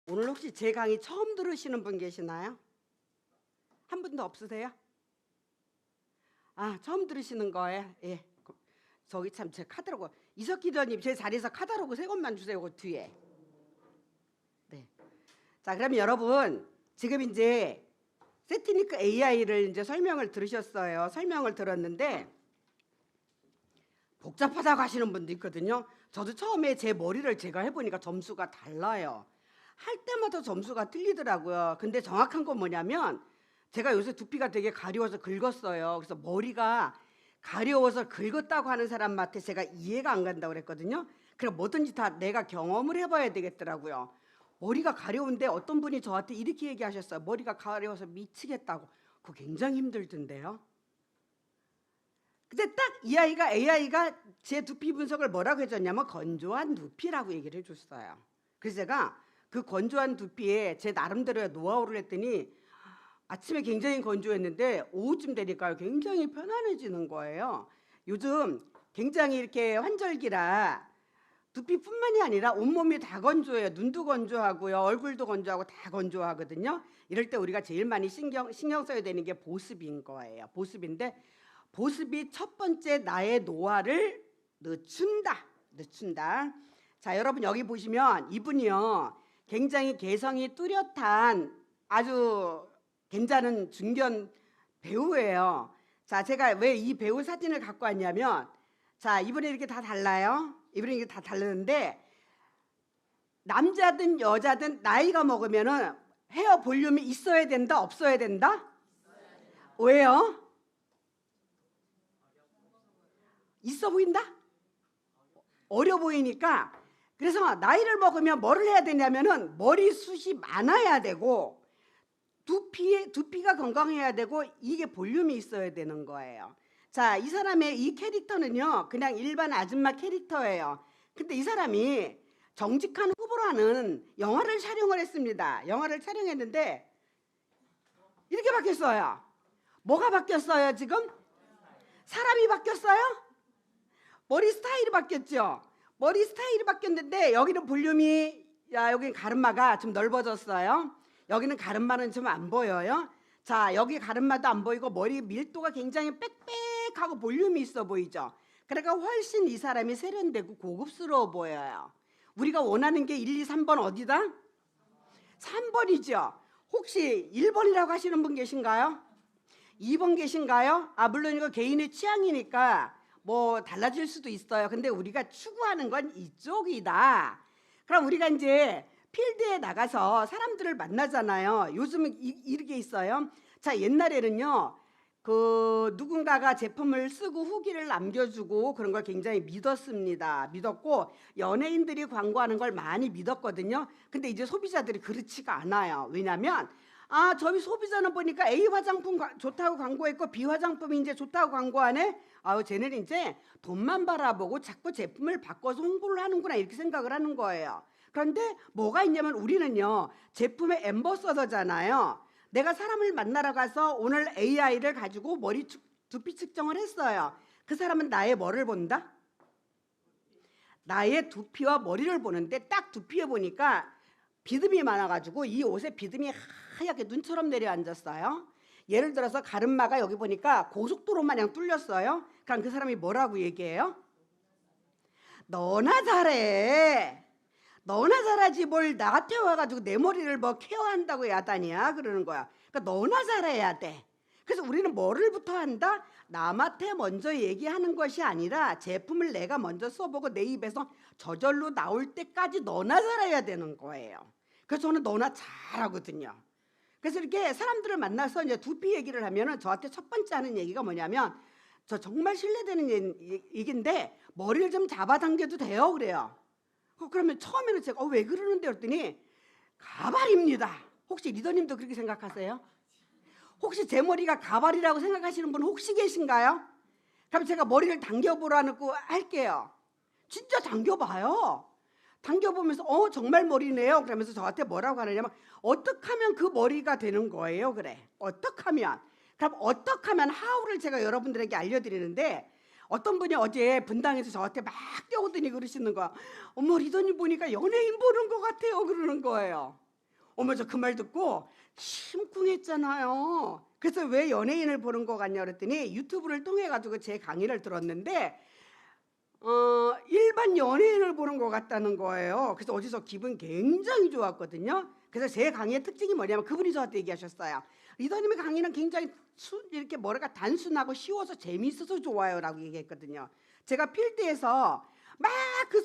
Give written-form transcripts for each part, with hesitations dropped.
오늘 혹시 제 강의 처음 들으시는 분 계시나요? 한 분도 없으세요? 아, 처음 들으시는 거예요? 예. 저기 참 제 카탈로그 이석기 전님 제 자리에서 카탈로그 세 권만 주세요. 그 뒤에. 네. 자, 그럼 여러분 지금 이제 세티니크 AI를 이제 설명을 들으셨어요. 설명을 들었는데 복잡하다고 하시는 분도 있거든요. 저도 처음에 제 머리를 제가 해보니까 점수가 달라요. 할 때마다 점수가 틀리더라고요. 근데 정확한 건 뭐냐면 제가 요새 두피가 되게 가려워서 긁었어요. 그래서 머리가 가려워서 긁었다고 하는 사람한테 제가 이해가 안 간다고 그랬거든요. 그럼 뭐든지 다 내가 경험을 해봐야 되겠더라고요. 머리가 가려운데 어떤 분이 저한테 이렇게 얘기하셨어요. 머리가 가려워서 미치겠다고. 그거 굉장히 힘들던데요. 근데 딱 이 아이가 AI가 제 두피 분석을 뭐라고 해줬냐면 건조한 두피라고 얘기를 해줬어요. 그래서 제가 그 건조한 두피에 제 나름대로의 노하우를 했더니 아침에 굉장히 건조했는데 오후쯤 되니까 굉장히 편안해지는 거예요. 요즘 굉장히 이렇게 환절기라 두피뿐만이 아니라 온몸이 다 건조해요. 눈도 건조하고요. 얼굴도 건조하고 다 건조하거든요. 이럴 때 우리가 제일 많이 신경 써야 되는 게 보습인 거예요. 보습인데 보습이 첫 번째 나의 노화를 늦춘다. 자, 여러분 여기 보시면 이분이요. 굉장히 개성이 뚜렷한 아주 괜찮은 중견 배우예요. 자, 제가 왜 이 배우 사진을 갖고 왔냐면 자, 이분이 이렇게 다 달라요. 이분이 이렇게 다 다르는데 남자든 여자든 나이가 먹으면은 헤어 볼륨이 있어야 된다, 없어야 된다? 왜요? 있어 보인다? 어려 보이니까. 그래서 나이를 먹으면 뭐를 해야 되냐면은 머리숱이 많아야 되고 두피가 건강해야 되고 이게 볼륨이 있어야 되는 거예요. 자, 이 사람의 이 캐릭터는요 그냥 일반 아줌마 캐릭터예요. 근데 이 사람이 정직한 후보라는 영화를 촬영을 했습니다. 영화를 촬영했는데 이렇게 바뀌었어요. 뭐가 바뀌었어요 지금? 사람이 바뀌었어요? 머리 스타일이 바뀌었죠. 머리 스타일이 바뀌었는데 여기는 볼륨이 여기 가르마가 좀 넓어졌어요. 여기는 가르마는 좀 안 보여요. 자, 여기 가르마도 안 보이고 머리 밀도가 굉장히 빽빽하고 볼륨이 있어 보이죠. 그러니까 훨씬 이 사람이 세련되고 고급스러워 보여요. 우리가 원하는 게 1, 2, 3번 어디다? 3번이죠. 혹시 1번이라고 하시는 분 계신가요? 2번 계신가요? 아, 물론 이거 개인의 취향이니까 뭐 달라질 수도 있어요. 근데 우리가 추구하는 건 이쪽이다. 그럼 우리가 이제 필드에 나가서 사람들을 만나잖아요. 요즘은 이렇게 있어요. 자, 옛날에는요 그 누군가가 제품을 쓰고 후기를 남겨주고 그런 걸 굉장히 믿었고 연예인들이 광고하는 걸 많이 믿었거든요. 근데 이제 소비자들이 그렇지가 않아요. 왜냐하면 아, 저희 소비자는 보니까 A 화장품 좋다고 광고했고 B 화장품이 이제 좋다고 광고하네. 아유, 쟤는 이제 돈만 바라보고 자꾸 제품을 바꿔서 홍보를 하는구나 이렇게 생각을 하는 거예요. 그런데 뭐가 있냐면 우리는요 제품의 앰버서더잖아요. 내가 사람을 만나러 가서 오늘 AI를 가지고 두피 측정을 했어요. 그 사람은 나의 뭐를 본다? 나의 두피와 머리를 보는데 딱 두피에 보니까 비듬이 많아가지고 이 옷에 비듬이 하얗게 눈처럼 내려앉았어요. 예를 들어서 가르마가 여기 보니까 고속도로 마냥 뚫렸어요. 그럼 그 사람이 뭐라고 얘기해요? 너나 잘해. 너나 잘하지 뭘 나한테 와가지고 내 머리를 뭐 케어한다고 야단이야 그러는 거야. 그러니까 너나 잘해야 돼. 그래서 우리는 뭐를부터 한다? 남한테 먼저 얘기하는 것이 아니라 제품을 내가 먼저 써보고 내 입에서 저절로 나올 때까지 너나 잘해야 되는 거예요. 그래서 저는 너나 잘하거든요. 그래서 이렇게 사람들을 만나서 이제 두피 얘기를 하면은 저한테 첫 번째 하는 얘기가 뭐냐면 저 정말 신뢰되는 얘기인데 머리를 좀 잡아당겨도 돼요 그래요. 그러면 처음에는 제가 왜 그러는데 그랬더니 가발입니다. 혹시 리더님도 그렇게 생각하세요? 혹시 제 머리가 가발이라고 생각하시는 분 혹시 계신가요? 그럼 제가 머리를 당겨보라고 할게요. 진짜 당겨봐요. 당겨보면서 정말 머리네요. 그러면서 저한테 뭐라고 하느냐면 어떻게 하면 그 머리가 되는 거예요. 그래. 어떻게 하면. 그럼 어떻게 하면 how를 제가 여러분들에게 알려드리는데 어떤 분이 어제 분당에서 저한테 막 뛰어오더니 그러시는 거야. 어머 리더님 보니까 연예인 보는 것 같아요. 그러는 거예요. 어머 저 그 말 듣고 심쿵했잖아요. 그래서 왜 연예인을 보는 거 같냐 그랬더니 유튜브를 통해 가지고 제 강의를 들었는데 일반 연예인을 보는 것 같다는 거예요. 그래서 어디서 기분 굉장히 좋았거든요. 그래서 제 강의의 특징이 뭐냐면 그분이 저한테 얘기하셨어요. 리더님의 강의는 굉장히 이렇게 뭐랄까 단순하고 쉬워서 재미있어서 좋아요라고 얘기했거든요. 제가 필드에서 막 그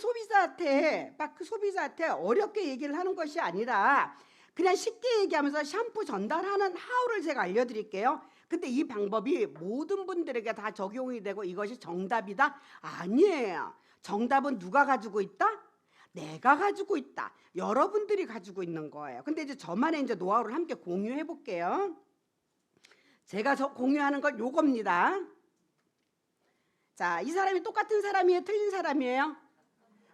소비자한테 어렵게 얘기를 하는 것이 아니라 그냥 쉽게 얘기하면서 샴푸 전달하는 하우를 제가 알려드릴게요. 근데 이 방법이 모든 분들에게 다 적용이 되고 이것이 정답이다? 아니에요. 정답은 누가 가지고 있다? 내가 가지고 있다. 여러분들이 가지고 있는 거예요. 근데 이제 저만의 이제 노하우를 함께 공유해 볼게요. 제가 공유하는 건 요겁니다. 자, 이 사람이 똑같은 사람이에요? 틀린 사람이에요?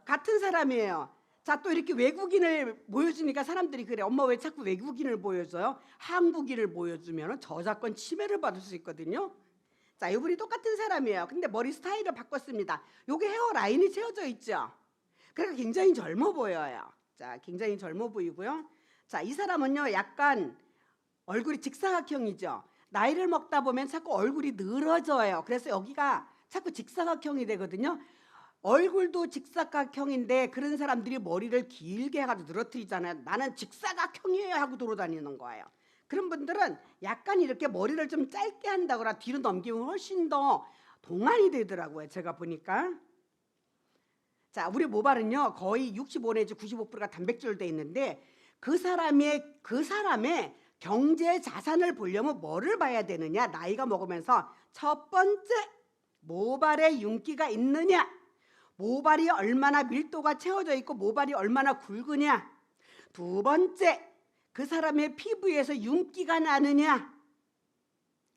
같은 사람이에요. 자, 또 이렇게 외국인을 보여주니까 사람들이 그래. 엄마 왜 자꾸 외국인을 보여줘요? 한국인을 보여주면 저작권 침해를 받을 수 있거든요. 자, 이분이 똑같은 사람이에요. 근데 머리 스타일을 바꿨습니다. 요게 헤어라인이 채워져 있죠. 그러니까 굉장히 젊어 보여요. 자, 굉장히 젊어 보이고요. 자, 이 사람은요 약간 얼굴이 직사각형이죠. 나이를 먹다 보면 자꾸 얼굴이 늘어져요. 그래서 여기가 자꾸 직사각형이 되거든요. 얼굴도 직사각형인데 그런 사람들이 머리를 길게 해가지고 늘어뜨리잖아요. 나는 직사각형이에요 하고 돌아다니는 거예요. 그런 분들은 약간 이렇게 머리를 좀 짧게 한다거나 뒤로 넘기면 훨씬 더 동안이 되더라고요. 제가 보니까. 자, 우리 모발은요 거의 65 내지 95%가 단백질로 돼 있는데 그 사람의 경제 자산을 보려면 뭐를 봐야 되느냐? 나이가 먹으면서 첫 번째, 모발에 윤기가 있느냐? 모발이 얼마나 밀도가 채워져 있고 모발이 얼마나 굵으냐? 두 번째, 그 사람의 피부에서 윤기가 나느냐?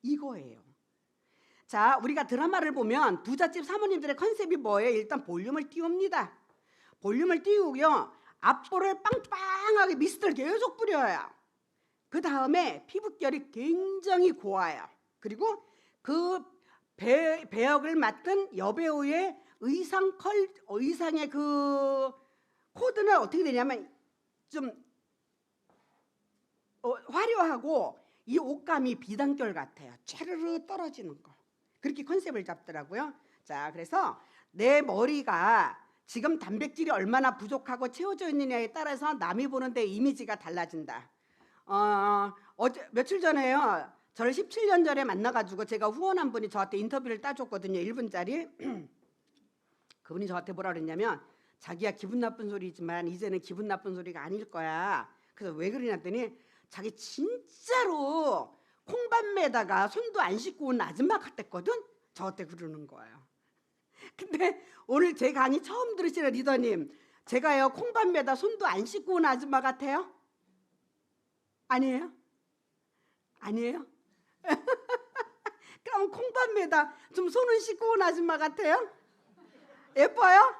이거예요. 자, 우리가 드라마를 보면 부잣집 사모님들의 컨셉이 뭐예요? 일단 볼륨을 띄웁니다. 볼륨을 띄우고요. 앞볼을 빵빵하게 미스트를 계속 뿌려요. 그 다음에 피부결이 굉장히 고와요. 그리고 그 배역을 맡은 여배우의 의상의 그 코드는 어떻게 되냐면 좀 화려하고 이 옷감이 비단결 같아요. 촤르르 떨어지는 거. 그렇게 컨셉을 잡더라고요. 자, 그래서 내 머리가 지금 단백질이 얼마나 부족하고 채워져 있느냐에 따라서 남이 보는데 이미지가 달라진다. 며칠 전에요. 저를 17년 전에 만나가지고 제가 후원한 분이 저한테 인터뷰를 따줬거든요. 1분짜리. 그분이 저한테 뭐라 그랬냐면 자기야 기분 나쁜 소리지만 이제는 기분 나쁜 소리가 아닐 거야. 그래서 왜 그러냐 했더니 자기 진짜로 콩밤에다가 손도 안 씻고 온 아줌마 같았거든. 저한테 그러는 거예요. 근데 오늘 제 강의 처음 들으시는 리더님, 제가요 콩밤에다 손도 안 씻고 온 아줌마 같아요? 아니에요? 아니에요? 그럼 콩밤에다 좀 손을 씻고 온 아줌마 같아요? 예뻐요?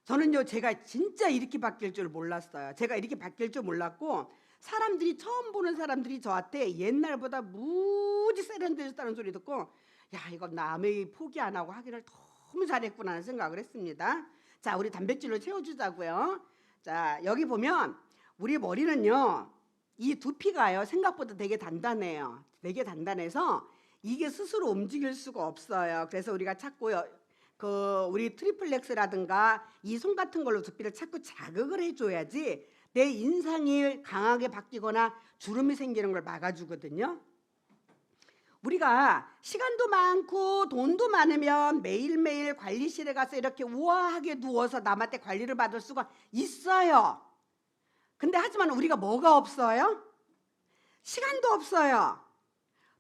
저는요 제가 진짜 이렇게 바뀔 줄 몰랐어요. 제가 이렇게 바뀔 줄 몰랐고 사람들이 처음 보는 사람들이 저한테 옛날보다 무지 세련되셨다는 소리 듣고 야 이거 남의 포기 안 하고 하기를 너무 잘했구나 하는 생각을 했습니다. 자, 우리 단백질로 채워주자고요. 자, 여기 보면 우리 머리는요 이 두피가요 생각보다 되게 단단해요. 되게 단단해서 이게 스스로 움직일 수가 없어요. 그래서 우리가 자꾸 우리 트리플렉스라든가 이 손 같은 걸로 두피를 자꾸 자극을 해줘야지 내 인상이 강하게 바뀌거나 주름이 생기는 걸 막아주거든요. 우리가 시간도 많고 돈도 많으면 매일매일 관리실에 가서 이렇게 우아하게 누워서 남한테 관리를 받을 수가 있어요. 근데 하지만 우리가 뭐가 없어요? 시간도 없어요.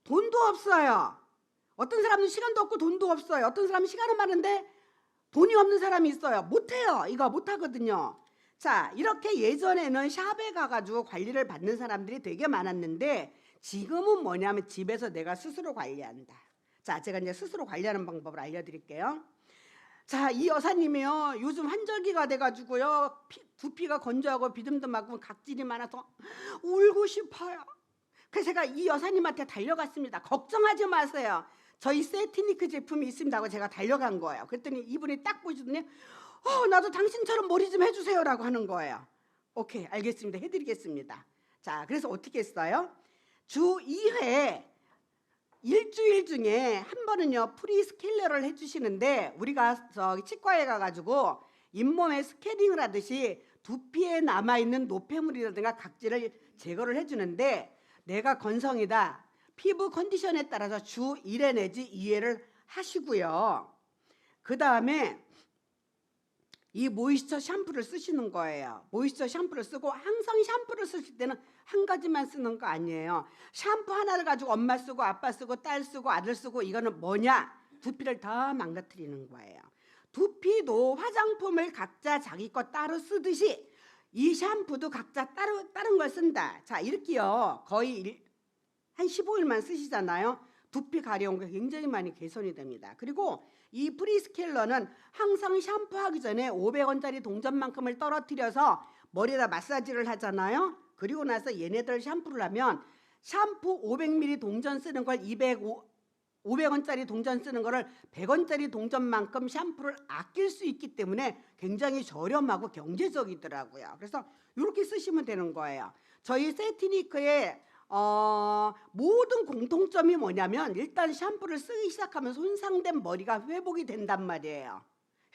돈도 없어요. 어떤 사람은 시간도 없고 돈도 없어요. 어떤 사람은 시간은 많은데 돈이 없는 사람이 있어요. 못해요. 이거 못하거든요. 자, 이렇게 예전에는 샵에 가가지고 관리를 받는 사람들이 되게 많았는데 지금은 뭐냐면 집에서 내가 스스로 관리한다. 자, 제가 이제 스스로 관리하는 방법을 알려드릴게요. 자, 이 여사님이요 요즘 환절기가 돼가지고요 두피가 건조하고 비듬듬하고 각질이 많아서 울고 싶어요. 그래서 제가 이 여사님한테 달려갔습니다. 걱정하지 마세요. 저희 세티니크 제품이 있습니다 하고 제가 달려간 거예요. 그랬더니 이분이 딱 보시더니 나도 당신처럼 머리 좀 해주세요 라고 하는 거예요. 오케이, 알겠습니다. 해드리겠습니다. 자, 그래서 어떻게 했어요? 주 2회 일주일 중에 한 번은요 프리스케일러를 해주시는데, 우리가 치과에 가가지고 잇몸에 스캐닝을 하듯이 두피에 남아있는 노폐물이라든가 각질을 제거를 해주는데, 내가 건성이다, 피부 컨디션에 따라서 주 1회 내지 2회를 하시고요. 그 다음에 이 모이스처 샴푸를 쓰시는 거예요. 모이스처 샴푸를 쓰고, 항상 샴푸를 쓰실 때는 한 가지만 쓰는 거 아니에요. 샴푸 하나를 가지고 엄마 쓰고 아빠 쓰고 딸 쓰고 아들 쓰고, 이거는 뭐냐? 두피를 다 망가뜨리는 거예요. 두피도 화장품을 각자 자기 거 따로 쓰듯이 이 샴푸도 각자 다른 걸 쓴다. 자, 이렇게요 거의 한 15일만 쓰시잖아요. 두피 가려운 게 굉장히 많이 개선이 됩니다. 그리고 이 프리스케일러는 항상 샴푸하기 전에 500원짜리 동전만큼을 떨어뜨려서 머리에다 마사지를 하잖아요. 그리고 나서 얘네들 샴푸를 하면, 샴푸 500ml 동전 쓰는 걸 500원짜리 동전 쓰는 거를 100원짜리 동전만큼 샴푸를 아낄 수 있기 때문에 굉장히 저렴하고 경제적이더라고요. 그래서 이렇게 쓰시면 되는 거예요. 저희 세티니크의 모든 공통점이 뭐냐면, 일단 샴푸를 쓰기 시작하면 손상된 머리가 회복이 된단 말이에요.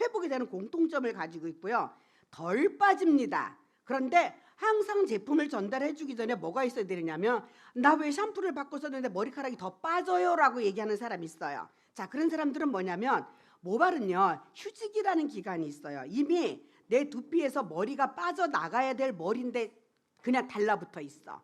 회복이 되는 공통점을 가지고 있고요. 덜 빠집니다. 그런데 항상 제품을 전달해 주기 전에 뭐가 있어야 되냐면, 나 왜 샴푸를 바꿔 썼는데 머리카락이 더 빠져요? 라고 얘기하는 사람이 있어요. 자, 그런 사람들은 뭐냐면, 모발은요 휴직이라는 기간이 있어요. 이미 내 두피에서 머리가 빠져나가야 될 머리인데 그냥 달라붙어 있어.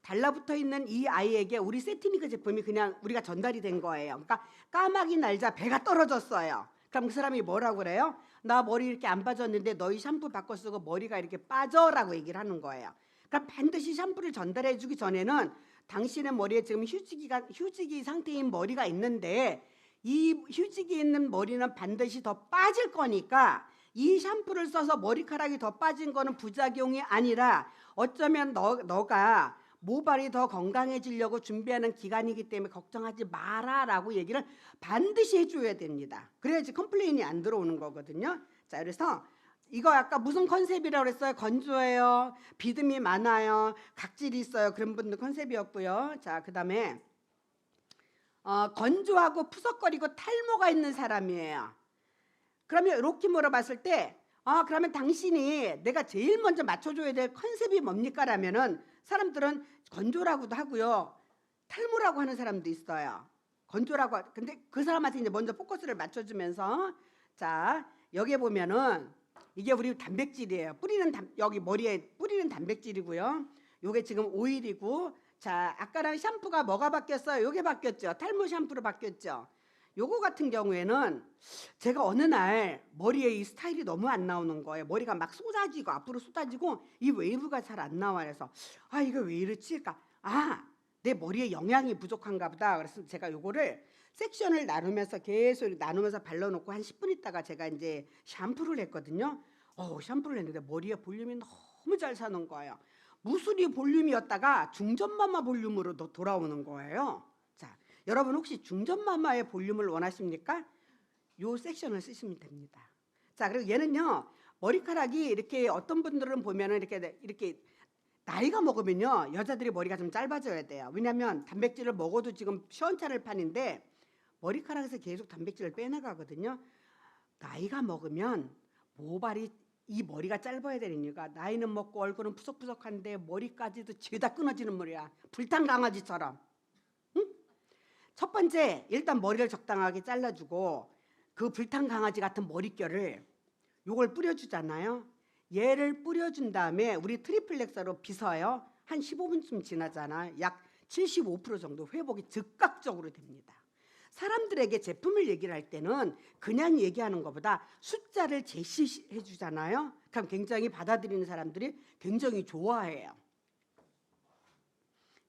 달라붙어 있는 이 아이에게 우리 세티니크 제품이 그냥 우리가 전달이 된 거예요. 그러니까 까마귀 날자 배가 떨어졌어요. 그럼 그 사람이 뭐라고 그래요? 나 머리 이렇게 안 빠졌는데 너희 샴푸 바꿔 쓰고 머리가 이렇게 빠져라고 얘기를 하는 거예요. 그러니까 반드시 샴푸를 전달해 주기 전에는 당신의 머리에 지금 휴지기 상태인 머리가 있는데, 이 휴지기 있는 머리는 반드시 더 빠질 거니까 이 샴푸를 써서 머리카락이 더 빠진 거는 부작용이 아니라 어쩌면 너가 모발이 더 건강해지려고 준비하는 기간이기 때문에 걱정하지 마라 라고 얘기를 반드시 해줘야 됩니다. 그래야지 컴플레인이 안 들어오는 거거든요. 자, 그래서 이거 아까 무슨 컨셉이라고 그랬어요? 건조해요, 비듬이 많아요, 각질이 있어요, 그런 분들 컨셉이었고요. 자, 그 다음에 건조하고 푸석거리고 탈모가 있는 사람이에요. 그러면 이렇게 물어봤을 때, 그러면 당신이 내가 제일 먼저 맞춰줘야 될 컨셉이 뭡니까? 라면은 사람들은 건조라고도 하고요, 탈모라고 하는 사람도 있어요. 건조라고. 근데 그 사람한테 이제 먼저 포커스를 맞춰주면서, 자, 여기 보면은 이게 우리 단백질이에요. 여기 머리에 뿌리는 단백질이고요. 요게 지금 오일이고, 자, 아까랑 샴푸가 뭐가 바뀌었어요? 요게 바뀌었죠. 탈모 샴푸로 바뀌었죠. 요거 같은 경우에는 제가 어느 날 머리에 이 스타일이 너무 안 나오는 거예요. 머리가 막 쏟아지고 앞으로 쏟아지고 이 웨이브가 잘 안 나와. 그래서 이거 왜 이렇지? 그러니까 내 머리에 영양이 부족한가 보다. 그래서 제가 요거를 섹션을 나누면서 계속 나누면서 발라놓고 한 10분 있다가 제가 이제 샴푸를 했거든요. 샴푸를 했는데 머리에 볼륨이 너무 잘 사는 거예요. 무수리 볼륨이었다가 중전마마 볼륨으로 돌아오는 거예요. 자, 여러분 혹시 중전마마의 볼륨을 원하십니까? 요 섹션을 쓰시면 됩니다. 자, 그리고 얘는요 머리카락이 이렇게, 어떤 분들은 보면은 이렇게 나이가 먹으면요 여자들이 머리가 좀 짧아져야 돼요. 왜냐하면 단백질을 먹어도 지금 시원찮을 판인데 머리카락에서 계속 단백질을 빼나가거든요. 나이가 먹으면 모발이, 이 머리가 짧아야 되는 이유가, 나이는 먹고 얼굴은 푸석푸석한데 머리까지도 죄다 끊어지는 머리야. 불탄 강아지처럼. 응? 첫 번째, 일단 머리를 적당하게 잘라주고 그 불탄 강아지 같은 머릿결을 요걸 뿌려주잖아요. 얘를 뿌려준 다음에 우리 트리플렉서로 빗어요. 한 15분쯤 지나잖아. 약 75% 정도 회복이 즉각적으로 됩니다. 사람들에게 제품을 얘기를 할 때는 그냥 얘기하는 것보다 숫자를 제시해 주잖아요. 그럼 굉장히 받아들이는 사람들이 굉장히 좋아해요.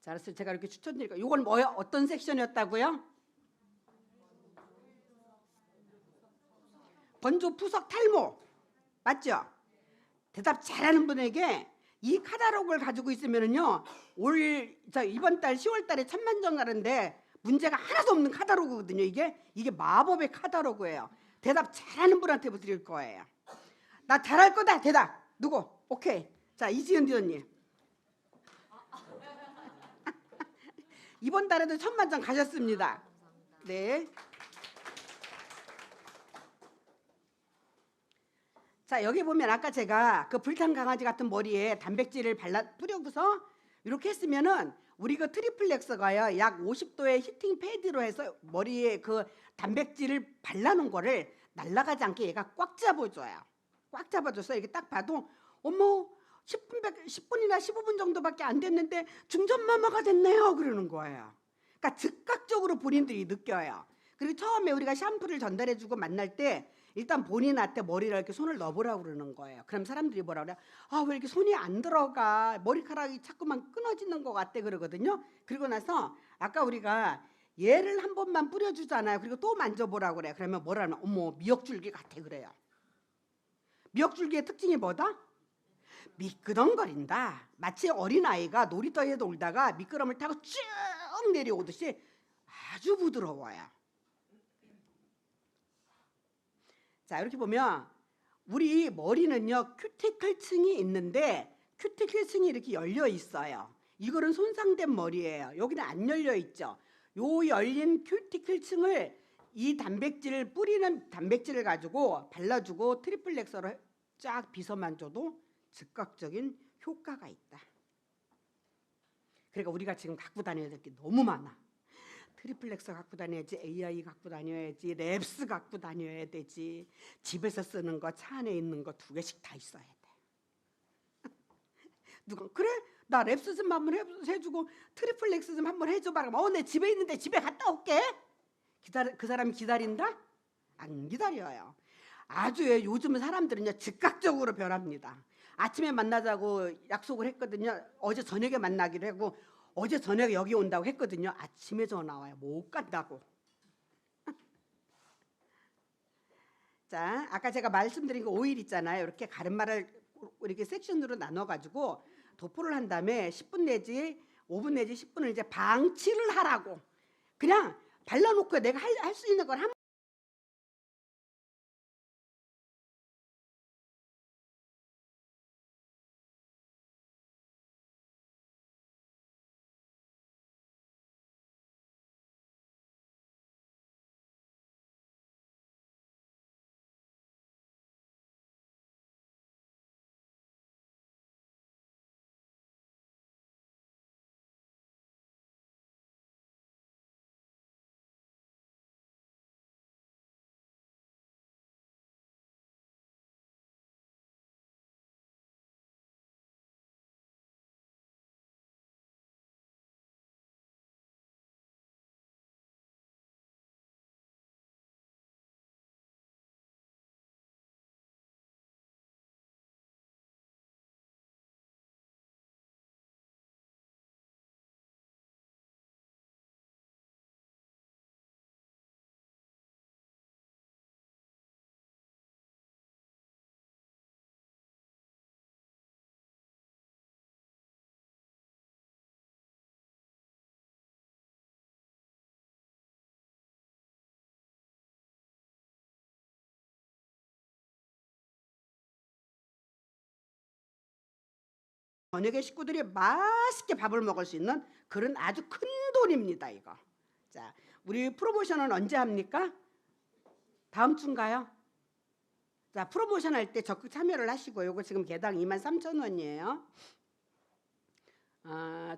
자, 그래서 제가 이렇게 추천드릴게요. 이건 뭐요? 어떤 섹션이었다고요? 건조, 푸석, 탈모. 맞죠? 대답 잘하는 분에게 이 카탈로그를 가지고 있으면은요, 이번 달 10월 달에 천만정 가는데 문제가 하나도 없는 카탈로그거든요. 이게 마법의 카탈로그예요. 대답 잘하는 분한테 드릴 거예요. 나 잘할 거다. 대답. 누구? 오케이. 자, 이지은 대원님. 이번 달에도 1000만 점 가셨습니다. 네. 자, 여기 보면 아까 제가 그 불탄 강아지 같은 머리에 단백질을 뿌려서 이렇게 했으면은 우리 그 트리플렉서가요 약 50도의 히팅 패드로 해서 머리에 그 단백질을 발라놓은 거를 날아가지 않게 얘가 꽉 잡아줘요. 꽉 잡아줘서 이렇게 딱 봐도 어머 10분이나 15분 정도밖에 안 됐는데 중전마마가 됐네요 그러는 거예요. 그러니까 즉각적으로 본인들이 느껴요. 그리고 처음에 우리가 샴푸를 전달해주고 만날 때 일단 본인한테 머리를 이렇게 손을 넣어보라고 그러는 거예요. 그럼 사람들이 뭐라 그래요? 아, 왜 이렇게 손이 안 들어가? 머리카락이 자꾸만 끊어지는 것 같아 그러거든요. 그리고 나서 아까 우리가 얘를 한 번만 뿌려주잖아요. 그리고 또 만져보라고 그래요. 그러면 뭐라 하면 어머 미역줄기 같아 그래요. 미역줄기의 특징이 뭐다? 미끄덩거린다. 마치 어린아이가 놀이터에 놀다가 미끄럼을 타고 쭉 내려오듯이 아주 부드러워요. 자, 이렇게 보면 우리 머리는요 큐티클층이 있는데 큐티클층이 이렇게 열려 있어요. 이거는 손상된 머리예요. 여기는 안 열려 있죠. 요 열린 큐티클층을 이 단백질을 뿌리는 단백질을 가지고 발라주고 트리플렉서로 쫙 빗어만 줘도 즉각적인 효과가 있다. 그러니까 우리가 지금 갖고 다녀야 될 게 너무 많아. 트리플렉서 갖고 다녀야지, AI 갖고 다녀야지, 랩스 갖고 다녀야 되지. 집에서 쓰는 거, 차 안에 있는 거 2개씩 다 있어야 돼. 누가 그래? 나 랩스 좀 한번 해주고 트리플렉스 좀 한번 해줘봐. 내 집에 있는데 집에 갔다 올게. 그 사람이 기다린다? 안 기다려요. 아주 요즘 사람들은요 즉각적으로 변합니다. 아침에 만나자고 약속을 했거든요. 어제 저녁에 만나기로 하고 어제 저녁에 여기 온다고 했거든요. 아침에 전화 와요. 못 간다고. 자, 아까 제가 말씀드린 거 오일 있잖아요. 이렇게 가르마를 이렇게 섹션으로 나눠가지고 도포를 한 다음에 10분 내지 5분 내지 10분을 이제 방치를 하라고. 그냥 발라놓고 내가 할 수 있는 걸 한 저녁에 식구들이 맛있게 밥을 먹을 수 있는 그런 아주 큰 돈입니다. 이거. 자, 우리 프로모션은 언제 합니까? 다음 주인가요? 자, 프로모션 할 때 적극 참여를 하시고 요거 지금 개당 23,000원이에요.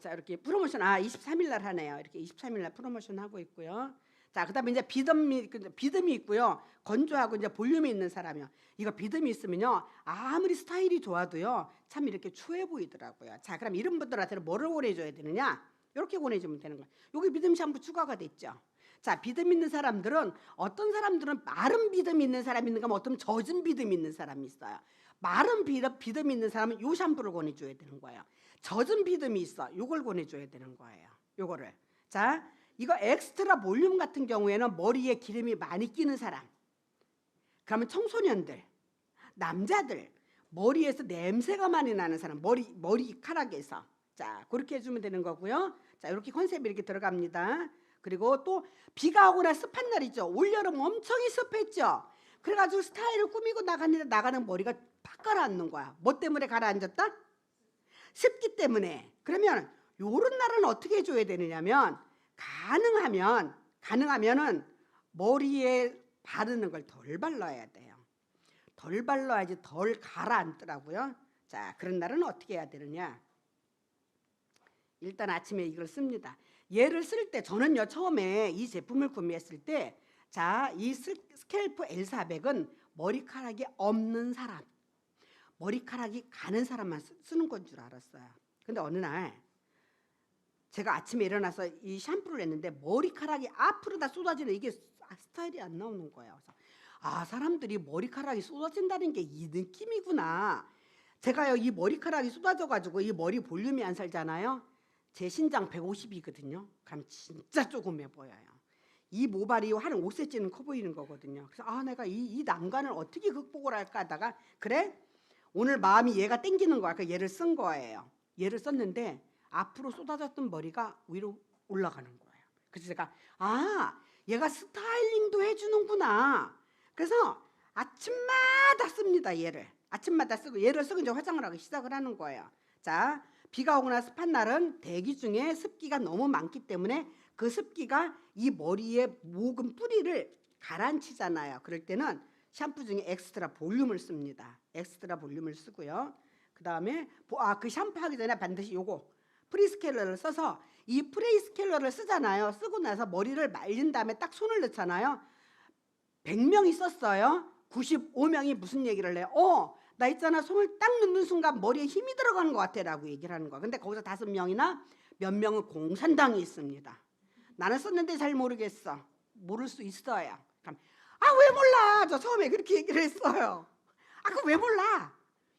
자, 이렇게 프로모션 23일 날 하네요. 이렇게 23일 날 프로모션 하고 있고요. 자, 그다음에 이제 비듬이 있고요. 건조하고 이제 볼륨이 있는 사람이요. 이거 비듬이 있으면요. 아무리 스타일이 좋아도요. 참 이렇게 추해 보이더라고요. 자, 그럼 이런 분들한테는 뭐를 권해줘야 되느냐? 이렇게 권해주면 되는 거예요. 여기 비듬 샴푸 추가가 됐죠. 자, 비듬 있는 사람들은 어떤 사람들은 마른 비듬 있는 사람이 있는가 하면 어떤 젖은 비듬 있는 사람이 있어요. 마른 비듬 있는 사람은 요 샴푸를 권해줘야 되는 거예요. 젖은 비듬이 있어. 요걸 권해줘야 되는 거예요. 요거를. 자, 이거 엑스트라 볼륨 같은 경우에는 머리에 기름이 많이 끼는 사람. 그러면 청소년들, 남자들, 머리에서 냄새가 많이 나는 사람, 머리카락에서. 자, 그렇게 해주면 되는 거고요. 자, 이렇게 컨셉이 이렇게 들어갑니다. 그리고 또 비가 오거나 습한 날이죠. 올여름 엄청 습했죠. 그래가지고 스타일을 꾸미고 나가는 머리가 팍 가라앉는 거야. 뭐 때문에 가라앉았다? 습기 때문에. 그러면 요런 날은 어떻게 해줘야 되느냐면 가능하면은 머리에 바르는 걸 덜 발라야 돼요. 덜 발라야지 덜 가라앉더라고요. 자, 그런 날은 어떻게 해야 되느냐. 일단 아침에 이걸 씁니다. 얘를 쓸 때 저는요 처음에 이 제품을 구매했을 때 자, 이 스캘프 L400은 머리카락이 없는 사람, 머리카락이 가는 사람만 쓰는 건 줄 알았어요. 근데 어느 날 제가 아침에 일어나서 이 샴푸를 했는데 머리카락이 앞으로 다 쏟아지는 이게 스타일이 안 나오는 거예요. 그래서 아, 사람들이 머리카락이 쏟아진다는 게 이 느낌이구나. 제가요 이 머리카락이 쏟아져 가지고 이 머리 볼륨이 안 살잖아요. 제 신장 150이거든요. 그럼 진짜 조그매 보여요. 이 모발이 한 5cm는 커 보이는 거거든요. 그래서 아, 내가 이 난관을 어떻게 극복을 할까 하다가 그래? 오늘 마음이 얘가 땡기는 거야. 그래서 얘를 쓴 거예요. 얘를 썼는데 앞으로 쏟아졌던 머리가 위로 올라가는 거예요. 그래서 제가 아, 얘가 스타일링도 해주는구나. 그래서 아침마다 씁니다. 얘를 아침마다 쓰고 얘를 쓰고 이제 화장을 하기 시작을 하는 거예요. 자, 비가 오거나 습한 날은 대기 중에 습기가 너무 많기 때문에 그 습기가 이 머리의 묵은 뿌리를 가라앉히잖아요. 그럴 때는 샴푸 중에 엑스트라 볼륨을 씁니다. 엑스트라 볼륨을 쓰고요. 그 다음에 그 샴푸 하기 전에 반드시 요거 프리스케일러를 써서 이 프리스케일러를 쓰잖아요. 쓰고 나서 머리를 말린 다음에 딱 손을 넣잖아요. 100명이 썼어요. 95명이 무슨 얘기를 해요? 나 있잖아, 손을 딱 넣는 순간 머리에 힘이 들어가는 것 같아 라고 얘기를 하는 거야. 근데 거기서 5명이나 몇 명은 공산당이 있습니다. 나는 썼는데 잘 모르겠어. 모를 수 있어요. 그럼 왜 몰라? 저 처음에 그렇게 얘기를 했어요. 그거 왜 몰라?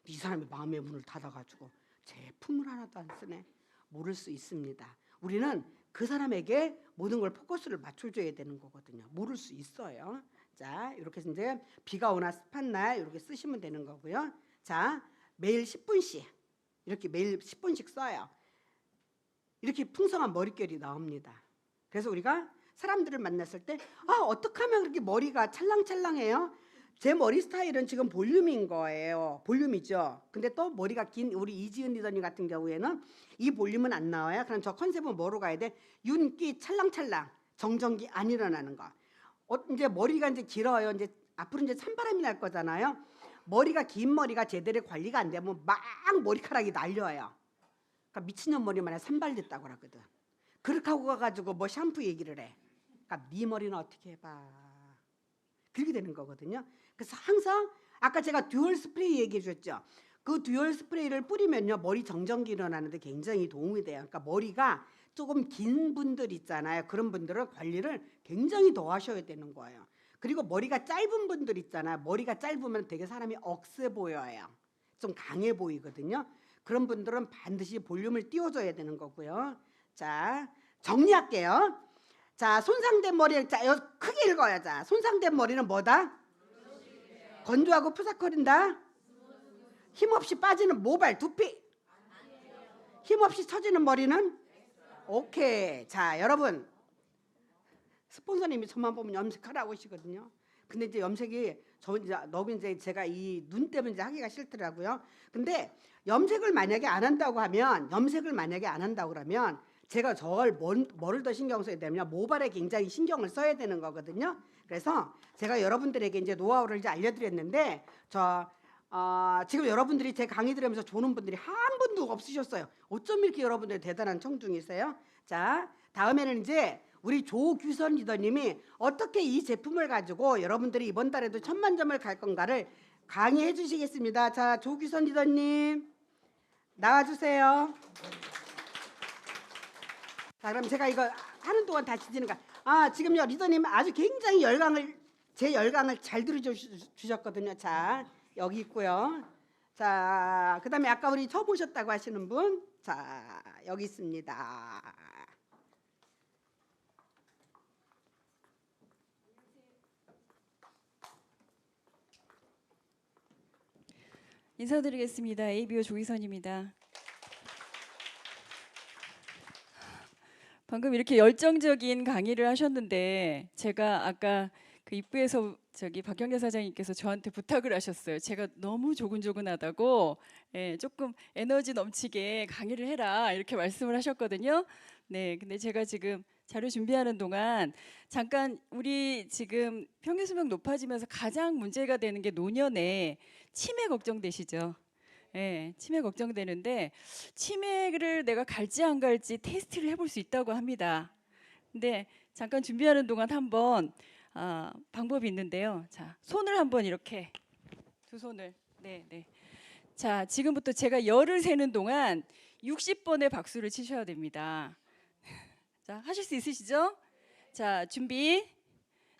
이 사람이 마음의 문을 닫아가지고 제품을 하나도 안 쓰네. 모를 수 있습니다. 우리는 그 사람에게 모든 걸 포커스를 맞춰줘야 되는 거거든요. 모를 수 있어요. 자, 이렇게 해서 이제 비가 오나 습한 날 이렇게 쓰시면 되는 거고요. 자, 매일 10분씩 이렇게 매일 10분씩 써요. 이렇게 풍성한 머릿결이 나옵니다. 그래서 우리가 사람들을 만났을 때 어떻게 하면 그렇게 머리가 찰랑찰랑해요? 제 머리 스타일은 지금 볼륨인 거예요. 볼륨이죠. 근데 또 머리가 긴 우리 이지은 리더님 같은 경우에는 이 볼륨은 안 나와요. 그럼 저 컨셉은 뭐로 가야 돼? 윤기 찰랑찰랑 정전기 안 일어나는 거. 이제 머리가 이제 길어요. 이제 앞으로 이제 찬바람이 날 거잖아요. 머리가 긴 머리가 제대로 관리가 안 되면 막 머리카락이 날려요. 그러니까 미친년 머리만 해 산발됐다고 그러거든. 그렇게 하고 가가지고 뭐 샴푸 얘기를 해. 그러니까 네 머리는 어떻게 해봐. 그렇게 되는 거거든요. 그래서 항상 아까 제가 듀얼 스프레이 얘기해 줬죠. 그 듀얼 스프레이를 뿌리면요 머리 정전기 일어나는데 굉장히 도움이 돼요. 그러니까 머리가 조금 긴 분들 있잖아요. 그런 분들은 관리를 굉장히 더 하셔야 되는 거예요. 그리고 머리가 짧은 분들 있잖아요. 머리가 짧으면 되게 사람이 억세 보여요. 좀 강해 보이거든요. 그런 분들은 반드시 볼륨을 띄워줘야 되는 거고요. 자, 정리할게요. 자, 손상된 머리, 자, 크게 읽어요. 자, 손상된 머리는 뭐다? 건조하고 푸석거린다. 힘없이 빠지는 모발, 두피. 힘없이 처지는 머리는? 오케이. 자, 여러분. 스폰서님이 저만 보면 염색하라고 하시거든요. 근데 이제 염색이 너무 이제 제가 이 눈 때문에 이제 하기가 싫더라고요. 근데 염색을 만약에 안 한다고 그러면 제가 뭐를 더 신경 써야 되냐면 모발에 굉장히 신경을 써야 되는 거거든요. 그래서 제가 여러분들에게 이제 노하우를 이제 알려드렸는데 지금 여러분들이 제 강의 들으면서 조는 분들이 한 분도 없으셨어요. 어쩜 이렇게 여러분들 대단한 청중이세요? 자, 다음에는 이제 우리 조규선 리더님이 어떻게 이 제품을 가지고 여러분들이 이번 달에도 1000만 점을 갈 건가를 강의해 주시겠습니다. 자, 조규선 리더님 나와주세요. 자, 그럼 제가 이거 하는 동안 다시 지니까 지금요 리더님 아주 굉장히 제 열강을 잘 들어주셨거든요. 자, 여기 있고요. 자, 그 다음에 아까 우리 처음 오셨다고 하시는 분, 자, 여기 있습니다. 인사드리겠습니다. ABO 조희선입니다. 방금 이렇게 열정적인 강의를 하셨는데 제가 아까 그 입구에서 저기 박경래 사장님께서 저한테 부탁을 하셨어요. 제가 너무 조근조근하다고 조금 에너지 넘치게 강의를 해라 이렇게 말씀을 하셨거든요. 네, 근데 제가 지금 자료 준비하는 동안 잠깐 우리 지금 평균 수명 높아지면서 가장 문제가 되는 게 노년에 치매 걱정되시죠? 예, 치매 걱정되는데 치매를 내가 갈지 안 갈지 테스트를 해볼 수 있다고 합니다. 근데 잠깐 준비하는 동안 한번 방법이 있는데요. 자, 손을 한번 이렇게 두 손을 네, 네. 자, 지금부터 제가 열을 세는 동안 60번의 박수를 치셔야 됩니다. 자, 하실 수 있으시죠? 자, 준비.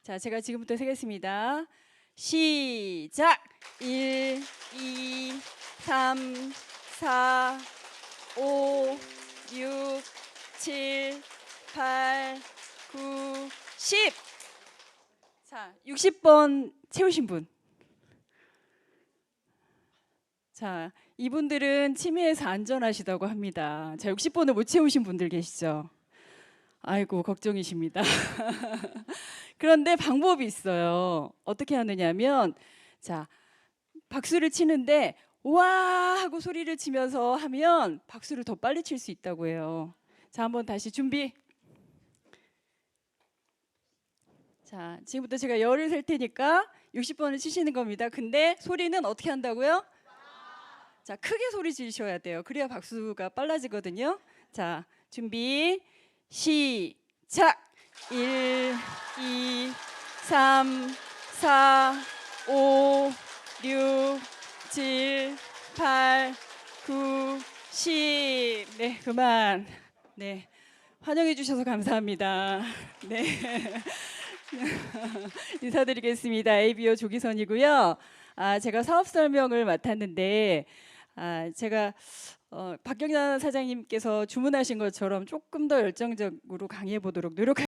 자, 제가 지금부터 세겠습니다. 시작. 1, 2, 3, 4, 5, 6, 7, 8, 9, 10. 자, 60번 채우신 분. 자, 이분들은 치매에서 안전하시다고 합니다. 자, 60번을 못 채우신 분들 계시죠? 아이고, 걱정이십니다. 그런데 방법이 있어요. 어떻게 하느냐면, 자, 박수를 치는데 와 하고 소리를 치면서 하면 박수를 더 빨리 칠 수 있다고 해요. 자, 한번 다시 준비. 자, 지금부터 제가 열을 셀 테니까 60번을 치시는 겁니다. 근데 소리는 어떻게 한다고요? 자, 크게 소리 지르셔야 돼요. 그래야 박수가 빨라지거든요. 자, 준비. 시작. 1, 2, 3, 4, 5, 6, 7, 8, 9, 10. 네, 그만. 네, 환영해 주셔서 감사합니다. 네. 인사드리겠습니다. ABO 조기선이고요. 제가 사업 설명을 맡았는데 제가 박경란 사장님께서 주문하신 것처럼 조금 더 열정적으로 강의해 보도록 노력할게요.